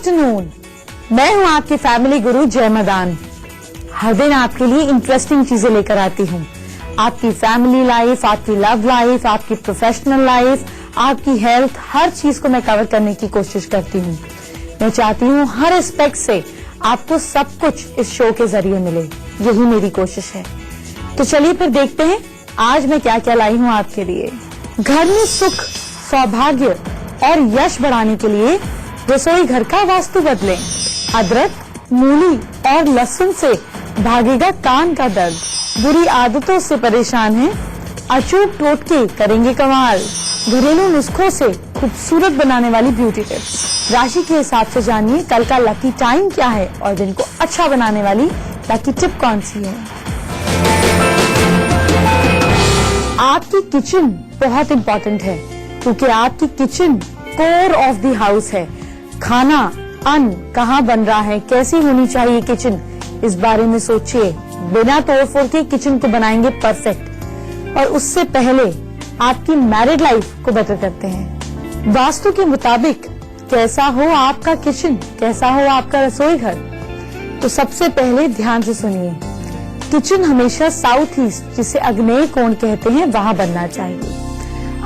Afternoon, मैं हूं आपकी फैमिली गुरु जय मदान। हर दिन आपके लिए इंटरेस्टिंग चीजें लेकर आती हूं। आपकी फैमिली लाइफ, आपकी लव लाइफ, आपकी प्रोफेशनल लाइफ, आपकी हेल्थ, हर चीज को मैं कवर करने की कोशिश करती हूं। मैं चाहती हूं हर एस्पेक्ट से आपको सब कुछ इस शो के जरिए मिले, यही मेरी कोशिश है। तो चलिए फिर देखते हैं आज मैं क्या क्या लाई हूं आपके लिए। घर में सुख, सौभाग्य और यश बढ़ाने के लिए रसोई घर का वास्तु बदलें। अदरक, मूली और लहसुन से भागेगा कान का दर्द। बुरी आदतों से परेशान हैं, अचूक टोटके करेंगे कमाल। घरेलू नुस्खों से खूबसूरत बनाने वाली ब्यूटी टिप्स। राशि के हिसाब से जानिए कल का लकी टाइम क्या है और दिन को अच्छा बनाने वाली लकी टिप कौन सी है। आपकी किचन बहुत इंपॉर्टेंट है क्योंकि आपकी kitchen core of the house है। खाना, अन्न कहाँ बन रहा है, कैसी होनी चाहिए किचन, इस बारे में सोचिए। बिना तोड़फोड़ के किचन को बनाएंगे परफेक्ट। और उससे पहले आपकी मैरिड लाइफ को बेटर करते हैं। वास्तु के मुताबिक कैसा हो आपका किचन, कैसा हो आपका रसोई घर, तो सबसे पहले ध्यान से सुनिए। किचन हमेशा साउथ ईस्ट, जिसे आग्नेय कोण कहते हैं, वहां बनना चाहिए।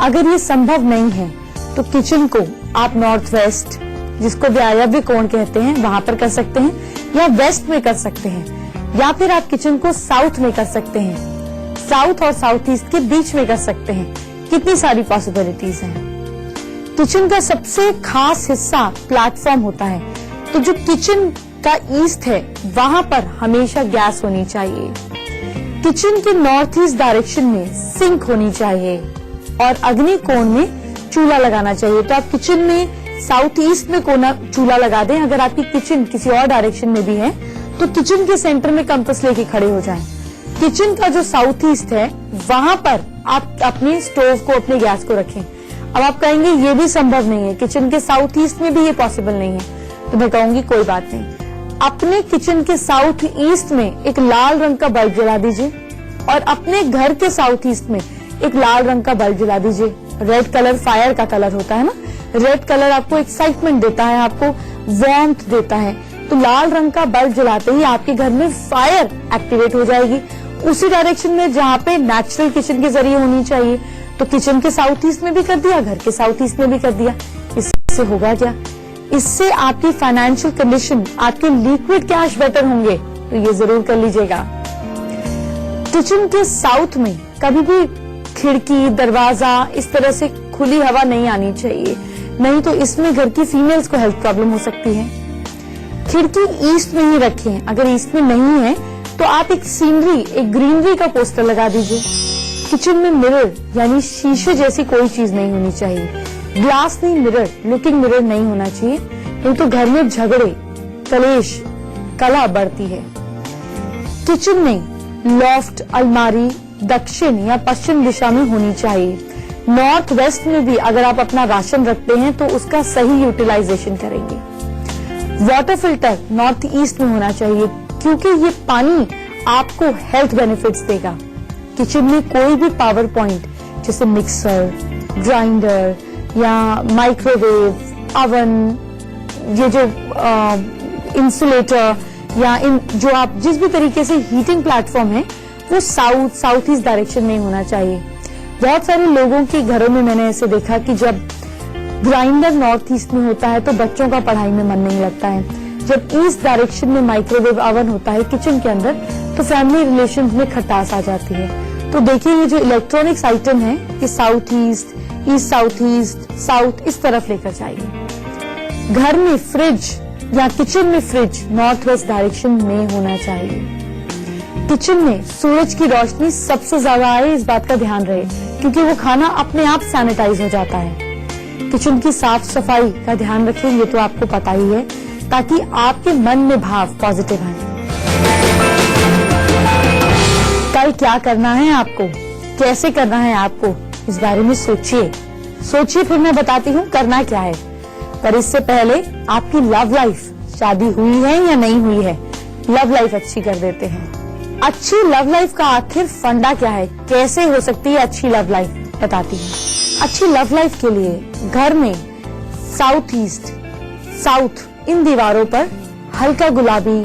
अगर ये संभव नहीं है तो किचन को आप नॉर्थ वेस्ट, जिसको वायव्य कोण कहते हैं, वहां पर कर सकते हैं, या वेस्ट में कर सकते हैं, या फिर आप किचन को साउथ में कर सकते हैं। साउथ और साउथ ईस्ट के बीच में कर सकते हैं। कितनी सारी पॉसिबिलिटीज हैं। किचन का सबसे खास हिस्सा प्लेटफॉर्म होता है, तो जो किचन का ईस्ट है वहां पर हमेशा गैस होनी चाहिए। किचन के नॉर्थ ईस्ट डायरेक्शन में सिंक होनी चाहिए और अग्नि कोण में चूल्हा लगाना चाहिए। तो आप किचन में साउथ ईस्ट में कोना चूल्हा लगा दें। अगर आपकी किचन किसी और डायरेक्शन में भी है तो किचन के सेंटर में कंपास लेके खड़े हो जाएं। किचन का जो साउथ ईस्ट है वहां पर आप अपने स्टोव को, अपने गैस को रखें। अब आप कहेंगे ये भी संभव नहीं है, किचन के साउथ ईस्ट में भी ये पॉसिबल नहीं है, तो मैं कहूंगी कोई बात नहीं। अपने किचन के साउथ ईस्ट में एक लाल रंग का बल्ब जला दीजिए और अपने घर के साउथ ईस्ट में एक लाल रंग का बल्ब जला दीजिए। रेड कलर फायर का कलर होता है ना, रेड कलर आपको एक्साइटमेंट देता है, आपको वार्मथ देता है। तो लाल रंग का बल्ब जलाते ही आपके घर में फायर एक्टिवेट हो जाएगी, उसी डायरेक्शन में जहाँ पे नेचुरल किचन के जरिए होनी चाहिए। तो किचन के साउथ ईस्ट में भी कर दिया, घर के साउथ ईस्ट में भी कर दिया। इससे होगा क्या? इससे आपकी फाइनेंशियल कंडीशन, आपके लिक्विड कैश बेटर होंगे, तो ये जरूर कर लीजिएगा। किचन के साउथ में कभी भी खिड़की, दरवाजा इस तरह से खुली हवा नहीं आनी चाहिए, नहीं तो इसमें घर की फीमेल्स को हेल्थ प्रॉब्लम हो सकती है। खिड़की ईस्ट में ही रखें। अगर ईस्ट में नहीं है तो आप एक सीनरी, एक ग्रीनरी का पोस्टर लगा दीजिए। किचन में मिरर यानी शीशे जैसी कोई चीज नहीं होनी चाहिए। ग्लास नहीं, मिरर, लुकिंग मिरर नहीं होना चाहिए, नहीं तो घर में झगड़े, कलेश, कलह बढ़ती है। किचन में लॉफ्ट, अलमारी दक्षिण या पश्चिम दिशा में होनी चाहिए। नॉर्थ वेस्ट में भी अगर आप अपना राशन रखते हैं तो उसका सही यूटिलाइजेशन करेंगे। वाटर फिल्टर नॉर्थ ईस्ट में होना चाहिए क्योंकि ये पानी आपको हेल्थ बेनिफिट्स देगा। किचन में कोई भी पावर पॉइंट जैसे मिक्सर, ग्राइंडर या माइक्रोवेव, अवन, ये जो इंसुलेटर या जो आप जिस भी तरीके से हीटिंग प्लेटफॉर्म है वो साउथ ईस्ट डायरेक्शन में होना चाहिए। बहुत सारे लोगों के घरों में मैंने ऐसे देखा कि जब ग्राइंडर नॉर्थ ईस्ट में होता है तो बच्चों का पढ़ाई में मन नहीं लगता है। जब ईस्ट डायरेक्शन में माइक्रोवेव अवन होता है किचन के अंदर तो फैमिली रिलेशंस में खटास आ जाती है। तो देखिए ये जो इलेक्ट्रॉनिक्स आइटम है ये south east, east south east, south इस तरफ लेकर जाइए। घर में फ्रिज या किचन में फ्रिज नॉर्थ वेस्ट डायरेक्शन में होना चाहिए। किचन में सूरज की रोशनी सबसे ज्यादा आए, इस बात का ध्यान रहे क्योंकि वो खाना अपने आप सैनिटाइज हो जाता है। किचन की साफ सफाई का ध्यान रखें, ये तो आपको पता ही है, ताकि आपके मन में भाव पॉजिटिव आए। कल क्या करना है आपको, कैसे करना है आपको, इस बारे में सोचिए, फिर मैं बताती हूँ करना क्या है। पर इससे पहले आपकी लव लाइफ, शादी हुई है या नहीं हुई है, लव लाइफ अच्छी कर देते हैं। अच्छी लव लाइफ का आखिर फंडा क्या है, कैसे हो सकती है अच्छी लव लाइफ, बताती हूँ। अच्छी लव लाइफ के लिए घर में साउथ ईस्ट, साउथ इन दीवारों पर हल्का गुलाबी,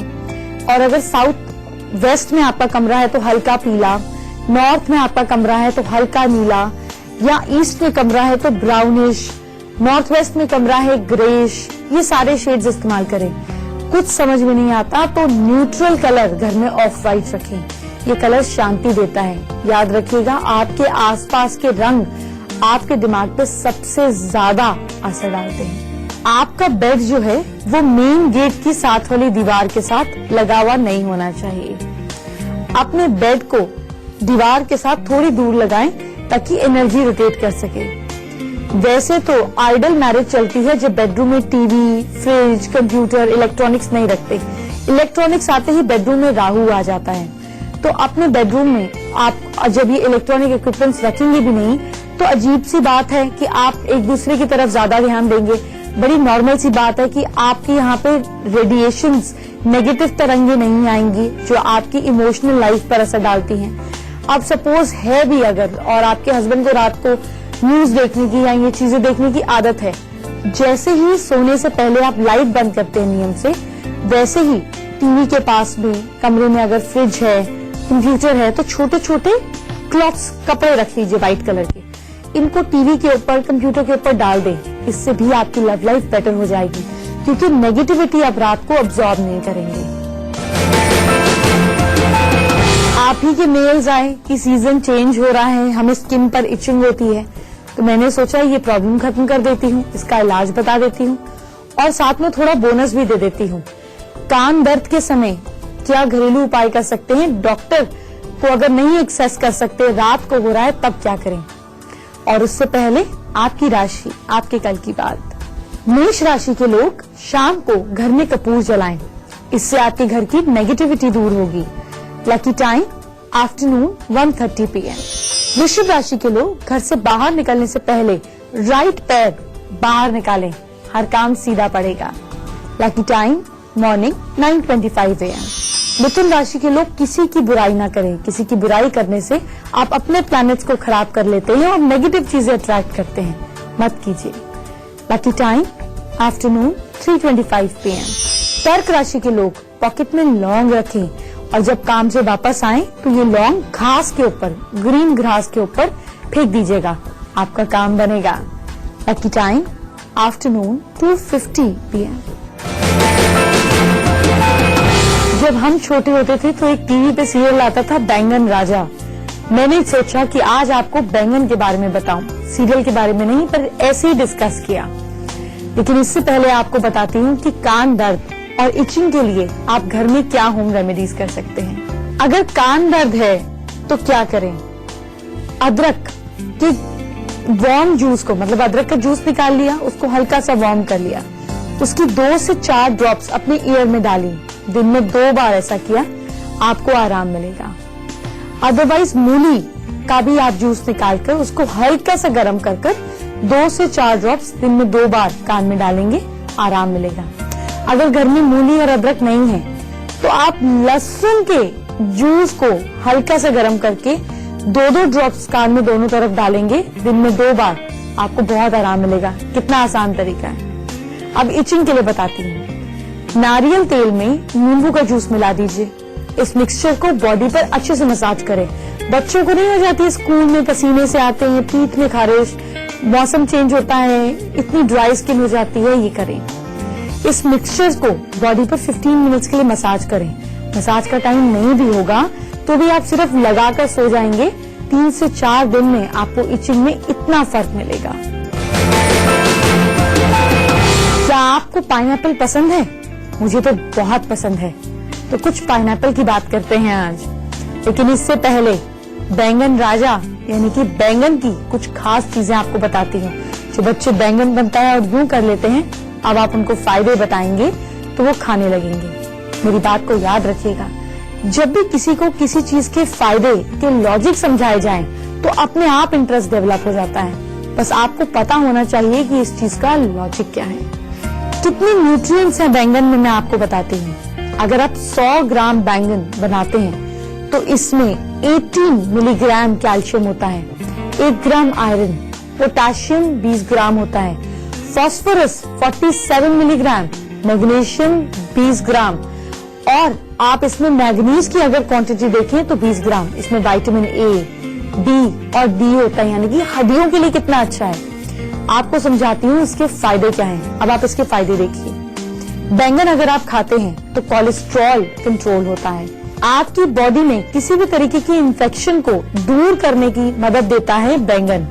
और अगर साउथ वेस्ट में आपका कमरा है तो हल्का पीला, नॉर्थ में आपका कमरा है तो हल्का नीला, या ईस्ट में कमरा है तो ब्राउनिश, नॉर्थ वेस्ट में कमरा है ग्रेश, ये सारे शेड्स इस्तेमाल करें। कुछ समझ में नहीं आता तो न्यूट्रल कलर घर में ऑफ वाइट रखें, ये कलर शांति देता है। याद रखिएगा, आपके आसपास के रंग आपके दिमाग पे सबसे ज्यादा असर डालते हैं। आपका बेड जो है वो मेन गेट की साथ वाली दीवार के साथ लगा हुआ नहीं होना चाहिए। अपने बेड को दीवार के साथ थोड़ी दूर लगाएं ताकि एनर्जी रोटेट कर सके। वैसे तो आइडल मैरिज चलती है जब बेडरूम में टीवी, फ्रिज, कंप्यूटर, इलेक्ट्रॉनिक्स नहीं रखते। इलेक्ट्रॉनिक्स आते ही बेडरूम में राहु आ जाता है। तो अपने बेडरूम में आप जब ये इलेक्ट्रॉनिक इक्विपमेंट्स रखेंगे भी नहीं तो अजीब सी बात है कि आप एक दूसरे की तरफ ज्यादा ध्यान देंगे। बड़ी नॉर्मल सी बात है कि आपके यहाँ पे रेडिएशंस, नेगेटिव तरंगे नहीं आएंगी जो आपकी इमोशनल लाइफ पर असर डालती हैं। अब सपोज है भी अगर, और आपके हस्बैंड को रात को न्यूज देखने की या ये चीजें देखने की आदत है, जैसे ही सोने से पहले आप लाइट बंद करते हैं नियम से, वैसे ही टीवी के पास में, कमरे में अगर फ्रिज है, कंप्यूटर है, तो छोटे छोटे क्लॉथ्स, कपड़े रख लीजिए व्हाइट कलर के, इनको टीवी के ऊपर, कंप्यूटर के ऊपर डाल दें। इससे भी आपकी लव लाइफ बेटर हो जाएगी क्योंकि नेगेटिविटी आप रात को अब्सॉर्ब नहीं करेंगे। आप ही के मेल्स आए कि सीजन चेंज हो रहा है, हमें स्किन पर इचिंग होती है, तो मैंने सोचा ये प्रॉब्लम खत्म कर देती हूँ, इसका इलाज बता देती हूँ और साथ में थोड़ा बोनस भी दे देती हूँ। कान दर्द के समय क्या घरेलू उपाय कर सकते हैं, डॉक्टर को अगर नहीं एक्सेस कर सकते, रात को हो रहा है, तब क्या करें। और उससे पहले आपकी राशि, आपके कल की बात। मेष राशि के लोग शाम को घर में कपूर जलाएं, इससे आपके घर की नेगेटिविटी दूर होगी। Lucky time afternoon 1:30 PM। वृषभ राशि के लोग घर से बाहर निकलने से पहले राइट पैर बाहर निकालें, हर काम सीधा पड़ेगा। Lucky time morning 9:25 AM। मिथुन राशि के लोग किसी की बुराई ना करें, किसी की बुराई करने से आप अपने प्लैनेट्स को खराब कर लेते हैं और नेगेटिव चीजें अट्रैक्ट करते हैं, मत कीजिए। Lucky time afternoon 3:25 PM। कर्क राशि के लोग पॉकेट में लौंग रखें और जब काम से वापस आए तो ये लौंग घास के ऊपर, ग्रीन ग्रास के ऊपर फेंक दीजिएगा, आपका काम बनेगा। Lucky time afternoon 2:50 PM। जब हम छोटे होते थे तो एक टीवी पे सीरियल आता था बैंगन राजा। मैंने सोचा कि आज आपको बैंगन के बारे में बताऊं, सीरियल के बारे में नहीं, पर ऐसे ही डिस्कस किया। लेकिन इससे पहले आपको बताती हूँ कि कान दर्द और इचिंग के लिए आप घर में क्या होम रेमेडीज कर सकते हैं। अगर कान दर्द है तो क्या करें, अदरक के वार्म जूस को, मतलब अदरक का जूस निकाल लिया, उसको हल्का सा वार्म कर लिया, उसकी 2 से 4 ड्रॉप्स अपने ईयर में डाली, दिन में 2 बार ऐसा किया, आपको आराम मिलेगा। अदरवाइज मूली का भी आप जूस निकालकर उसको हल्का सा गर्म कर 2 से 4 ड्रॉप्स दिन में 2 बार कान में डालेंगे, आराम मिलेगा। अगर घर में मूली और अदरक नहीं है तो आप लहसुन के जूस को हल्का सा गर्म करके 2-2 ड्रॉप्स कान में दोनों तरफ डालेंगे, दिन में 2 बार, आपको बहुत आराम मिलेगा। कितना आसान तरीका है। अब इचिंग के लिए बताती हूँ। नारियल तेल में नींबू का जूस मिला दीजिए, इस मिक्सचर को बॉडी पर अच्छे से मसाज करें। बच्चों को नहीं हो जाती है स्कूल में, पसीने से आते हैं, पीठ में खारिश, मौसम चेंज होता है, इतनी ड्राई स्किन हो जाती है, ये करें। इस मिक्सचर को बॉडी पर 15 मिनट्स के लिए मसाज करें। मसाज का टाइम नहीं भी होगा तो भी आप सिर्फ लगाकर सो जाएंगे, 3 से 4 दिन में आपको इचिंग में इतना फर्क मिलेगा। क्या आपको पाइनएप्पल पसंद है? मुझे तो बहुत पसंद है, तो कुछ पाइनएप्पल की बात करते हैं आज। लेकिन इससे पहले बैंगन राजा यानी कि बैंगन की कुछ खास चीजें आपको बताती हूँ। जो बच्चे बैंगन बनता है और यूं कर लेते हैं, अब आप उनको फायदे बताएंगे तो वो खाने लगेंगे। मेरी बात को याद रखिएगा, जब भी किसी को किसी चीज के फायदे के लॉजिक समझाए जाएं तो अपने आप इंटरेस्ट डेवलप हो जाता है। बस आपको पता होना चाहिए कि इस चीज का लॉजिक क्या है। कितने न्यूट्रिएंट्स हैं बैंगन में, मैं आपको बताती हूँ। अगर आप 100 ग्राम बैंगन बनाते हैं तो इसमें 18 मिलीग्राम कैल्शियम होता है, 1 ग्राम आयरन, पोटाशियम 20 ग्राम होता है, फास्फोरस 47 मिलीग्राम, मैग्नीशियम 20 ग्राम, और आप इसमें मैग्नीज की अगर क्वांटिटी देखें तो 20 ग्राम। इसमें विटामिन ए, बी और डी होता है, यानी कि हड्डियों के लिए कितना अच्छा है। आपको समझाती हूँ इसके फायदे क्या हैं। अब आप इसके फायदे देखिए। बैंगन अगर आप खाते हैं तो कोलेस्ट्रॉल कंट्रोल होता है। आपकी बॉडी में किसी भी तरीके की इन्फेक्शन को दूर करने की मदद देता है बैंगन।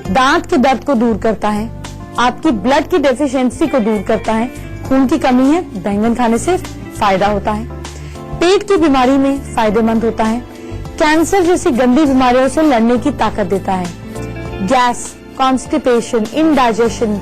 दांत के दर्द को दूर करता है, आपकी ब्लड की डेफिशिएंसी को दूर करता है। खून की कमी है, बैंगन खाने से फायदा होता है। पेट की बीमारी में फायदेमंद होता है। कैंसर जैसी गंदी बीमारियों से लड़ने की ताकत देता है। Gas, constipation, indigestion,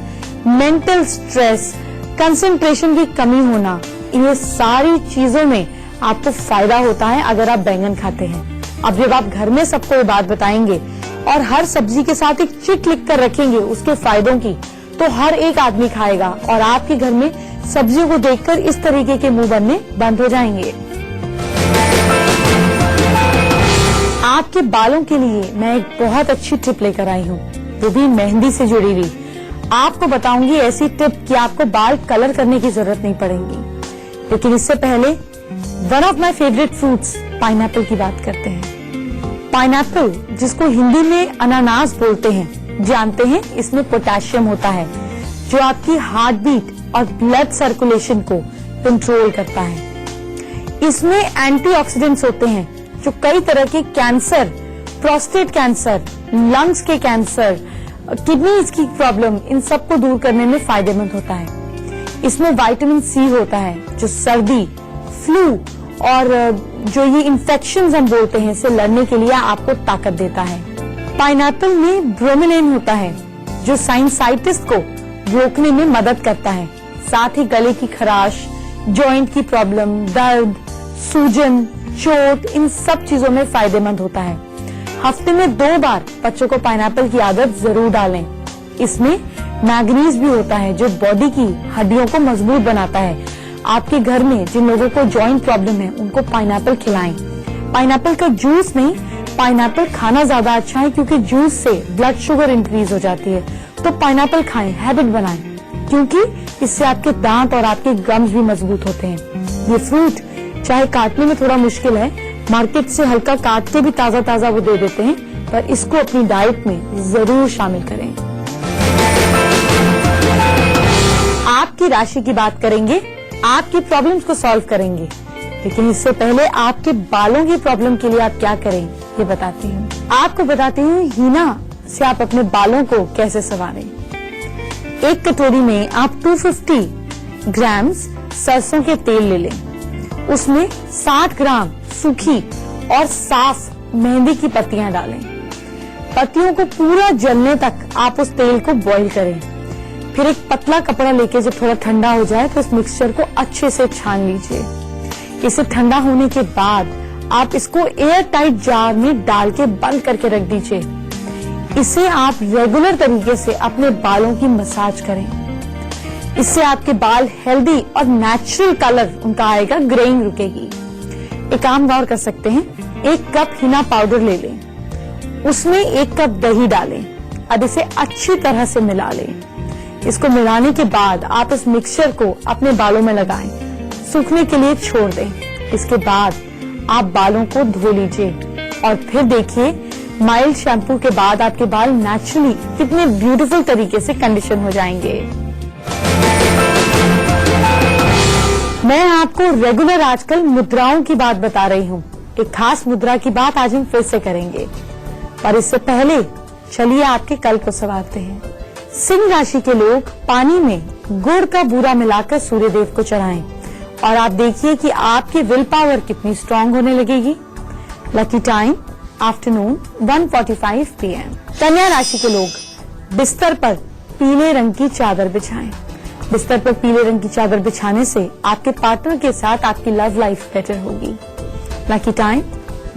mental stress, concentration की कमी होना, ये सारी चीजों में आपको फायदा होता है अगर आप बैंगन खाते हैं। अब जब आप घर में सबको ये बात बताएंगे और हर सब्जी के साथ एक चिट लिख कर रखेंगे उसके फायदों की, तो हर एक आदमी खाएगा और आपके घर में सब्जियों को देखकर इस तरीके के मुंह बनने बंद हो जाएंगे। आपके बालों के लिए मैं एक बहुत अच्छी टिप लेकर आई हूँ, वो भी मेहंदी से जुड़ी हुई। आपको बताऊंगी ऐसी टिप कि आपको बाल कलर करने की जरूरत नहीं पड़ेगी। लेकिन इससे पहले one of my favourite fruits pineapple की बात करते हैं। पाइनएप्पल, जिसको हिंदी में अनानास बोलते हैं, जानते हैं इसमें पोटेशियम होता है जो आपकी हार्ट बीट और ब्लड सर्कुलेशन को कंट्रोल करता है। इसमें एंटीऑक्सीडेंट्स होते हैं जो कई तरह के कैंसर, प्रोस्टेट कैंसर, लंग्स के कैंसर, किडनीज की प्रॉब्लम, इन सब को दूर करने में फायदेमंद होता है। इसमें विटामिन सी होता है जो सर्दी, फ्लू और जो ये इन्फेक्शंस हम बोलते हैं इससे लड़ने के लिए आपको ताकत देता है। पाइनएप्पल में ब्रोमेलाइन होता है जो साइनसाइटिस को रोकने में मदद करता है। साथ ही गले की खराश, जॉइंट की प्रॉब्लम, दर्द, सूजन, चोट, इन सब चीजों में फायदेमंद होता है। हफ्ते में 2 बार बच्चों को पाइनएप्पल की आदत जरूर डालें। इसमें मैग्नीज भी होता है जो बॉडी की हड्डियों को मजबूत बनाता है। आपके घर में जिन लोगों को जॉइंट प्रॉब्लम है उनको पाइनएप्पल खिलाएं। पाइनएप्पल का जूस नहीं, पाइनएप्पल खाना ज्यादा अच्छा है क्योंकि जूस से ब्लड शुगर इंक्रीज हो जाती है। तो पाइनएप्पल खाएं, हैबिट बनाएं, क्योंकि इससे आपके दांत और आपके गम्स भी मजबूत होते हैं। ये फ्रूट चाहे काटने में थोड़ा मुश्किल है, मार्केट से हल्का काट के भी ताजा ताजा वो दे देते हैं, पर इसको अपनी डाइट में जरूर शामिल करें। आपकी राशि की बात करेंगे, आपकी प्रॉब्लम्स को सॉल्व करेंगे, लेकिन इससे पहले आपके बालों की प्रॉब्लम के लिए आप क्या करें ये बताती हूँ। आपको बताती हूँ हीना से आप अपने बालों को कैसे संवारें। एक कटोरी में आप 250 ग्राम्स सरसों के तेल ले लें। उसमें 60 ग्राम सूखी और साफ मेहंदी की पत्तियां डालें। पत्तियों को पूरा जलने तक आप उस तेल को बॉईल करें। फिर एक पतला कपड़ा लेके जब थोड़ा ठंडा हो जाए तो इस मिक्सचर को अच्छे से छान लीजिए। इसे ठंडा होने के बाद आप इसको एयर टाइट जार में डाल के बंद करके रख दीजिए। इसे आप रेगुलर तरीके से अपने बालों की मसाज करें। इससे आपके बाल हेल्दी और नेचुरल कलर उनका आएगा, ग्रेइंग रुकेगी। एक काम गौर कर सकते हैं, 1 कप हिना पाउडर ले लें, उसमें 1 कप दही डालें। अब इसे अच्छी तरह से मिला लें। इसको मिलाने के बाद आप इस मिक्सचर को अपने बालों में लगाएं, सूखने के लिए छोड़ दें। इसके बाद आप बालों को धो लीजिए और फिर देखिए माइल्ड शैम्पू के बाद आपके बाल नेचुरली कितने ब्यूटीफुल तरीके से कंडीशन हो जाएंगे। मैं आपको रेगुलर आजकल मुद्राओं की बात बता रही हूँ। एक खास मुद्रा की बात आज हम फिर से करेंगे, पर इससे पहले चलिए आपके कल को संवारते हैं। सिंह राशि के लोग पानी में गुड़ का बूरा मिलाकर सूर्यदेव को चढ़ाएं और आप देखिए कि आपकी विल पावर कितनी स्ट्रांग होने लगेगी। Lucky time afternoon 1:45 PM। कन्या राशि के लोग बिस्तर पर पीले रंग की चादर बिछाएं। बिस्तर पर पीले रंग की चादर बिछाने से आपके पार्टनर के साथ आपकी लव लाइफ बेटर होगी। Lucky time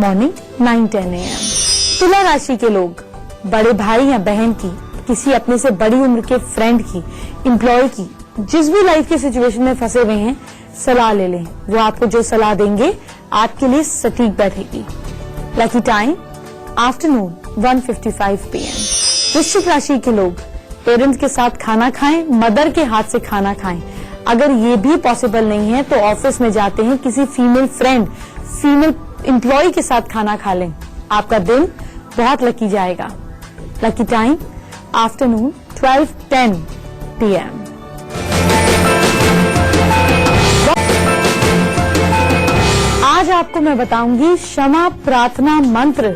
morning 9:10 AM। तुला राशि के लोग बड़े भाई या बहन की, किसी अपने से बड़ी उम्र के फ्रेंड की, एम्प्लॉय की, जिस भी लाइफ के सिचुएशन में फंसे हुए हैं, सलाह ले लें। वो आपको जो सलाह देंगे आपके लिए सटीक बैठेगी। Lucky time afternoon 1:55 PM। वृश्चिक राशि के लोग पेरेंट्स के साथ खाना खाएं, मदर के हाथ से खाना खाएं। अगर ये भी पॉसिबल नहीं है तो ऑफिस में जाते हैं किसी फीमेल फ्रेंड, फीमेल एम्प्लॉय के साथ खाना खा लें। आपका दिन बहुत लकी जाएगा। Lucky time afternoon 12:10 PM। आज आपको मैं बताऊंगी क्षमा प्रार्थना मंत्र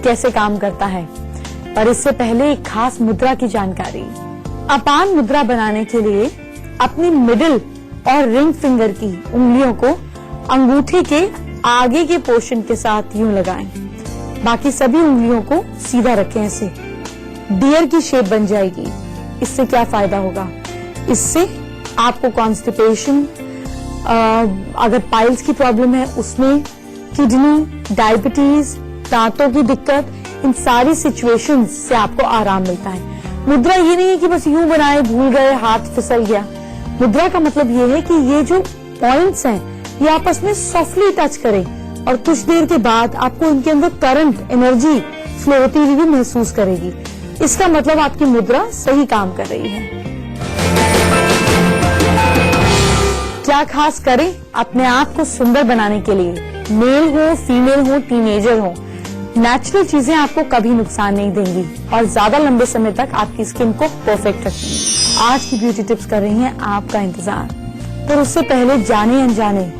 कैसे काम करता है, पर इससे पहले एक खास मुद्रा की जानकारी। अपान मुद्रा बनाने के लिए अपनी मिडिल और रिंग फिंगर की उंगलियों को अंगूठे के आगे के पोर्शन के साथ यूं लगाएं। बाकी सभी उंगलियों को सीधा रखें, ऐसे डियर की शेप बन जाएगी। इससे क्या फायदा होगा? इससे आपको कॉन्स्टिपेशन, अगर पाइल्स की प्रॉब्लम है उसमें, किडनी, डायबिटीज, दांतों की दिक्कत, इन सारी सिचुएशंस से आपको आराम मिलता है। मुद्रा ये नहीं है कि बस यूं बनाए, भूल गए, हाथ फिसल गया। मुद्रा का मतलब ये है कि ये जो पॉइंट्स हैं ये आपस में सॉफ्टली टच करें और कुछ देर के बाद आपको इनके अंदर करंट, एनर्जी फ्लो होती हुई भी महसूस करेगी। इसका मतलब आपकी मुद्रा सही काम कर रही है। क्या खास करें अपने आप को सुंदर बनाने के लिए? मेल हो, फीमेल हो, टीनेजर हो, नेचुरल चीजें आपको कभी नुकसान नहीं देंगी और ज्यादा लंबे समय तक आपकी स्किन को परफेक्ट रखेंगी। आज की ब्यूटी टिप्स कर रही हैं आपका इंतजार, पर उससे पहले जाने अनजाने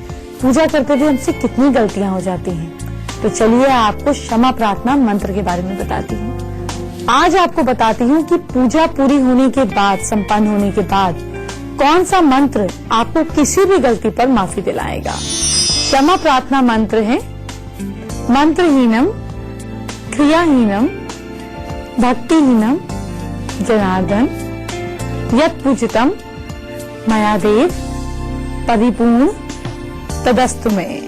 पूजा करते हुए हमसे कितनी गलतियां हो जाती हैं। तो चलिए आपको क्षमा प्रार्थना मंत्र के बारे में बताती हूँ। आज आपको बताती हूँ कि पूजा पूरी होने के बाद, संपन्न होने के बाद कौन सा मंत्र आपको किसी भी गलती पर माफी दिलाएगा। क्षमा प्रार्थना मंत्र है मंत्रहीनम क्रियाहीनम भक्तिहीनम जनार्दन यत् पूजितम मया देव परिपूर्ण तदस्तु में।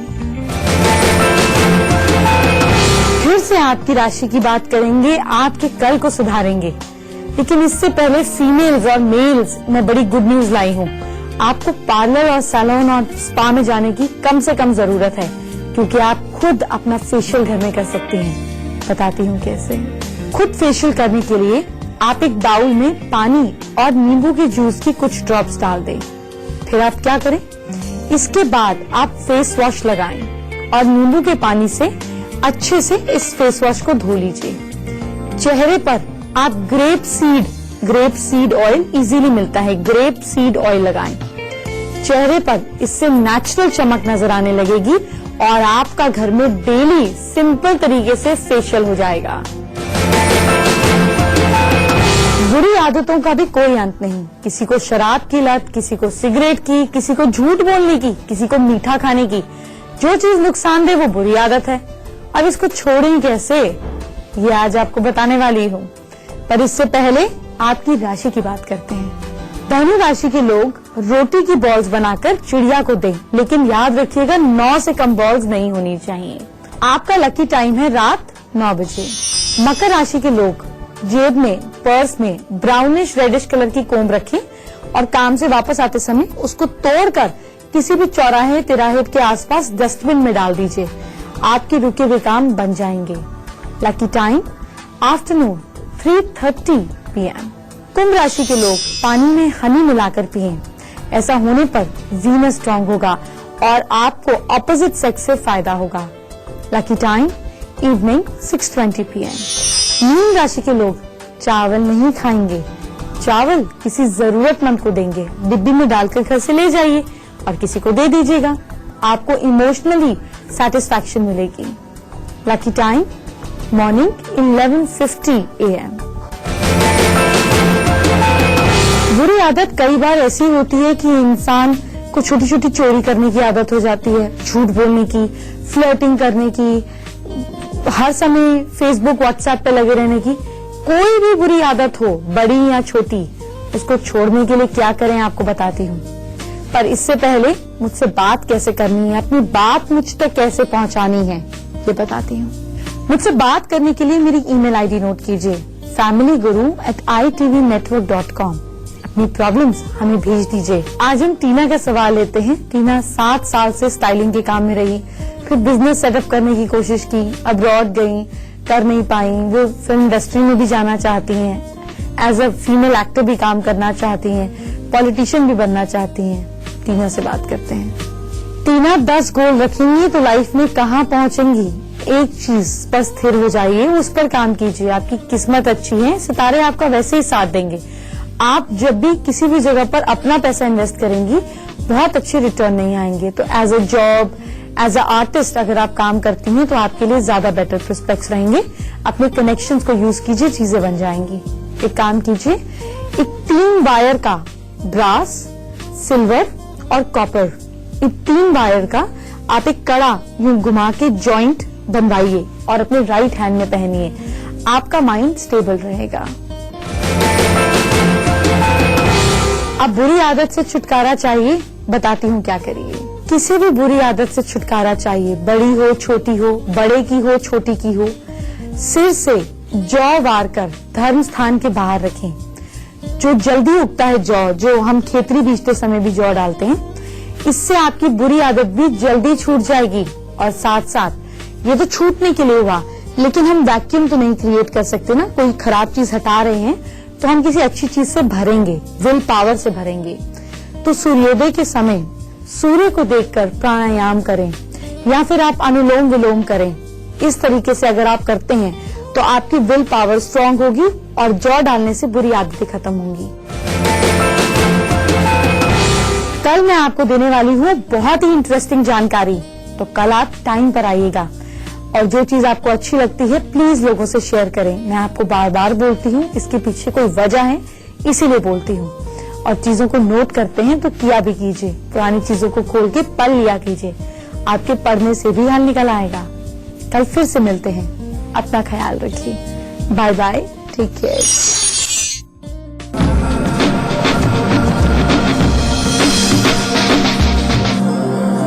फिर से आपकी राशि की बात करेंगे, आपके कल को सुधारेंगे। लेकिन इससे पहले फीमेल्स और मेल्स में बड़ी गुड न्यूज लाई हूँ। आपको पार्लर और सैलून और स्पा में जाने की कम से कम जरूरत है, क्योंकि आप खुद अपना फेशियल घर में कर सकती हैं। बताती हूँ कैसे। खुद फेशियल करने के लिए आप एक बाउल में पानी और नींबू के जूस की कुछ ड्रॉप्स डाल दें। फिर आप क्या करें, इसके बाद आप फेस वॉश लगाएं और नींबू के पानी से अच्छे से इस फेस वॉश को धो लीजिए। चेहरे पर आप ग्रेप सीड ऑयल इजीली मिलता है, ग्रेप सीड ऑयल लगाएं चेहरे पर। इससे नेचुरल चमक नजर आने लगेगी और आपका घर में डेली सिंपल तरीके से फेशियल हो जाएगा। बुरी आदतों का भी कोई अंत नहीं। किसी को शराब की लत, किसी को सिगरेट की, किसी को झूठ बोलने की, किसी को मीठा खाने की। जो चीज नुकसान दे वो बुरी आदत है। अब इसको छोड़ें कैसे, ये आज आपको बताने वाली हूँ। पर इससे पहले आपकी राशि की बात करते हैं। धनु राशि के लोग रोटी की बॉल्स बनाकर चिड़िया को दें, लेकिन याद रखिएगा 9 से कम बॉल्स नहीं होनी चाहिए। आपका लकी टाइम है रात 9 बजे। मकर राशि के लोग जेब में, पर्स में ब्राउनिश रेडिश कलर की कोम्ब रखें और काम से वापस आते समय उसको तोड़कर किसी भी चौराहे तिराहे के आसपास डस्टबिन में डाल दीजिए। आपके रुके हुए काम बन जाएंगे। Lucky time afternoon 3:30 PM। कुंभ राशि के लोग पानी में हनी मिलाकर पिएं। ऐसा होने पर वीनस स्ट्रांग होगा और आपको ऑपोजिट सेक्स से फायदा होगा। Lucky time evening 6:20 PM। Mean राशि के लोग चावल नहीं खाएंगे, चावल किसी जरूरतमंद को देंगे। डिब्बी में डालकर घर से ले जाइए और किसी को दे दीजिएगा। आपको इमोशनली सेटिस्फैक्शन मिलेगी। Lucky time morning 11:50 AM। बुरी आदत कई बार ऐसी होती है कि इंसान को छोटी छोटी चोरी करने की आदत हो जाती है, झूठ बोलने की, फ्लर्टिंग करने की, हर समय फेसबुक व्हाट्सएप पे लगे रहने की। कोई भी बुरी आदत हो, बड़ी या छोटी, उसको छोड़ने के लिए क्या करें आपको बताती हूँ। पर इससे पहले मुझसे बात कैसे करनी है, अपनी बात मुझ तक कैसे पहुंचानी है, ये बताती हूँ। मुझसे बात करने के लिए मेरी ईमेल आईडी नोट कीजिए, familyguru@itvnetwork.com। अपनी प्रॉब्लम्स हमें भेज दीजिए। आज हम टीना का सवाल लेते हैं। टीना 7 साल से स्टाइलिंग के काम में रही, फिर बिजनेस सेटअप करने की कोशिश की, अब्रॉड गई, कर नहीं पाई। वो फिल्म इंडस्ट्री में भी जाना चाहती हैं, एज अ फीमेल एक्टर भी काम करना चाहती हैं, पॉलिटिशियन भी बनना चाहती हैं। टीना से बात करते हैं। टीना 10 गोल रखेंगी तो लाइफ में कहाँ पहुंचेंगी? एक चीज पर स्थिर हो जाइए, उस पर काम कीजिए। आपकी किस्मत अच्छी है, सितारे आपका वैसे ही साथ देंगे। आप जब भी किसी भी जगह पर अपना पैसा इन्वेस्ट करेंगी बहुत अच्छे रिटर्न नहीं आएंगे। तो as a job, as a artist अगर आप काम करती हैं तो आपके लिए ज्यादा बेटर प्रोस्पेक्ट्स रहेंगे। अपने कनेक्शंस को यूज कीजिए, चीजें बन जाएंगी। एक काम कीजिए, एक 3 वायर का ब्रास, सिल्वर और कॉपर, इन 3 वायर का आप एक कड़ा यूं घुमा के जॉइंट बनवाइए और अपने राइट हैंड में पहनिए। आपका माइंड स्टेबल रहेगा। अब बुरी आदत से छुटकारा चाहिए, बताती हूँ क्या करिए। किसी भी बुरी आदत से छुटकारा चाहिए, बड़ी हो छोटी हो, बड़े की हो छोटी की हो, सिर से जौ वार कर धर्म स्थान के बाहर रखें। जो जल्दी उगता है जौ, जो हम खेतरी बीजते समय भी जौ डालते हैं, इससे आपकी बुरी आदत भी जल्दी छूट जाएगी। और साथ साथ ये तो छूटने के लिए हुआ, लेकिन हम वैक्यूम तो नहीं क्रिएट कर सकते ना। कोई खराब चीज हटा रहे हैं तो हम किसी अच्छी चीज से भरेंगे, विल पावर से भरेंगे। तो सूर्योदय के समय सूर्य को देखकर प्राणायाम करें या फिर आप अनुलोम विलोम करें। इस तरीके से अगर आप करते हैं तो आपकी विल पावर स्ट्रांग होगी और जौ डालने से बुरी आदतें खत्म होंगी। कल मैं आपको देने वाली हूँ बहुत ही इंटरेस्टिंग जानकारी, तो कल आप टाइम पर आइएगा। और जो चीज आपको अच्छी लगती है प्लीज लोगों से शेयर करें। मैं आपको बार बार बोलती हूँ, इसके पीछे कोई वजह है, इसीलिए बोलती हूँ। और चीजों को नोट करते हैं तो किया भी कीजिए। पुरानी चीजों को खोल के पढ़ लिया कीजिए, आपके पढ़ने से भी हल निकल आएगा। कल फिर से मिलते हैं, अपना ख्याल रखिए। Bye bye, take care.